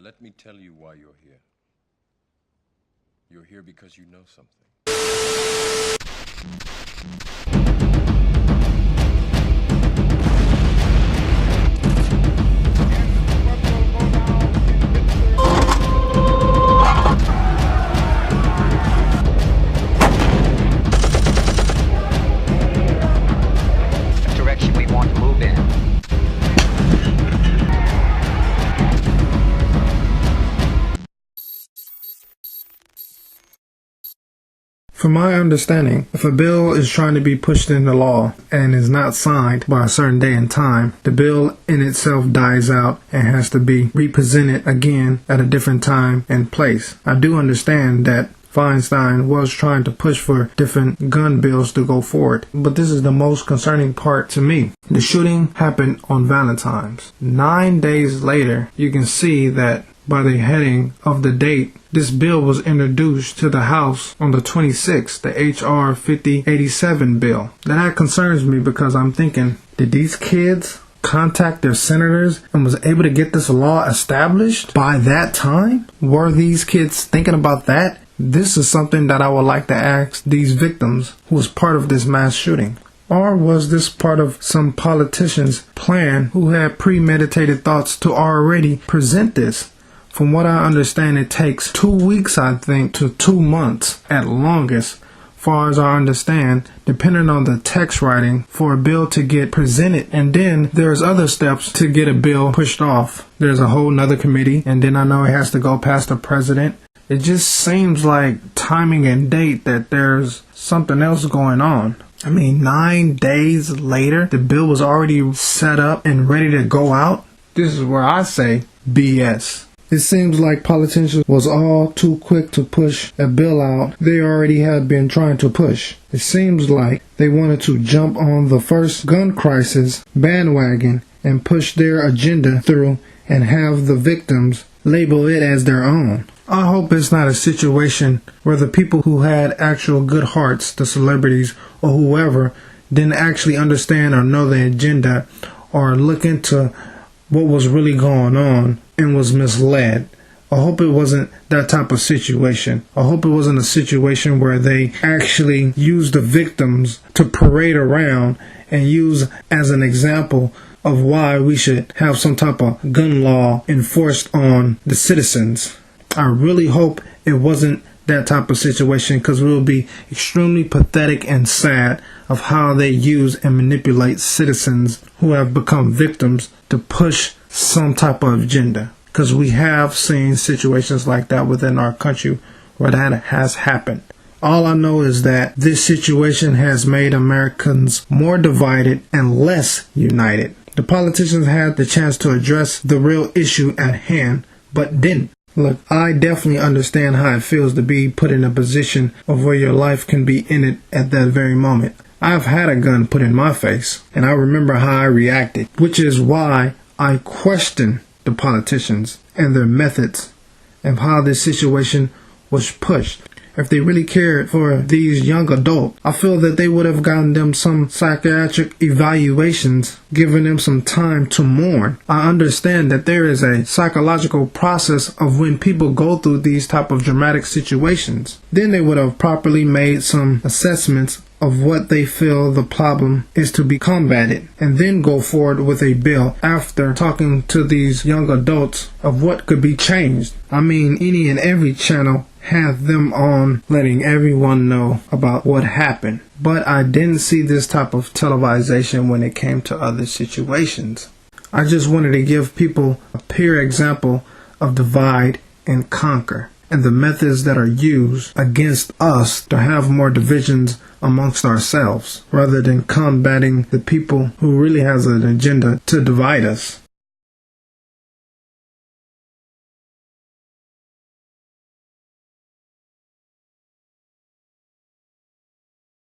Let me tell you why you're here. You're here because you know something. Direction we want to move in. From my understanding, if a bill is trying to be pushed into law and is not signed by a certain day and time, the bill in itself dies out and has to be represented again at a different time and place. I do understand that Feinstein was trying to push for different gun bills to go forward, but this is the most concerning part to me. The shooting happened on Valentine's. 9 days later, you can see that by the heading of the date, this bill was introduced to the House on the 26th, the H.R. 5087 bill. Now that concerns me because I'm thinking, did these kids contact their senators and was able to get this law established by that time? Were these kids thinking about that? This is something that I would like to ask these victims who was part of this mass shooting. Or was this part of some politician's plan who had premeditated thoughts to already present this? From what I understand, it takes 2 weeks, I think, to 2 months at longest, far as I understand, depending on the text writing for a bill to get presented. And then there's other steps to get a bill pushed off. There's a whole nother committee, and then I know it has to go past the president. It just seems like timing and date that there's something else going on. I mean, 9 days later, the bill was already set up and ready to go out. This is where I say BS. It seems like politicians was all too quick to push a bill out they already had been trying to push. It seems like they wanted to jump on the first gun crisis bandwagon and push their agenda through and have the victims label it as their own. I hope it's not a situation where the people who had actual good hearts, the celebrities or whoever, didn't actually understand or know the agenda or look into what was really going on and was misled. I hope it wasn't that type of situation. I hope it wasn't a situation where they actually used the victims to parade around and use as an example of why we should have some type of gun law enforced on the citizens. I really hope it wasn't that type of situation, because it will be extremely pathetic and sad of how they use and manipulate citizens who have become victims to push some type of agenda. Because we have seen situations like that within our country where that has happened. All I know is that this situation has made Americans more divided and less united. The politicians had the chance to address the real issue at hand, but didn't. Look, I definitely understand how it feels to be put in a position of where your life can be ended at that very moment. I've had a gun put in my face, and I remember how I reacted, which is why I question the politicians and their methods and how this situation was pushed. If they really cared for these young adults, I feel that they would have gotten them some psychiatric evaluations, given them some time to mourn. I understand that there is a psychological process of when people go through these type of dramatic situations. Then they would have properly made some assessments of what they feel the problem is to be combated, and then go forward with a bill after talking to these young adults of what could be changed. I mean, any and every channel had them on letting everyone know about what happened, but I didn't see this type of televisation when it came to other situations. I just wanted to give people a pure example of divide and conquer, and the methods that are used against us to have more divisions amongst ourselves, rather than combating the people who really has an agenda to divide us.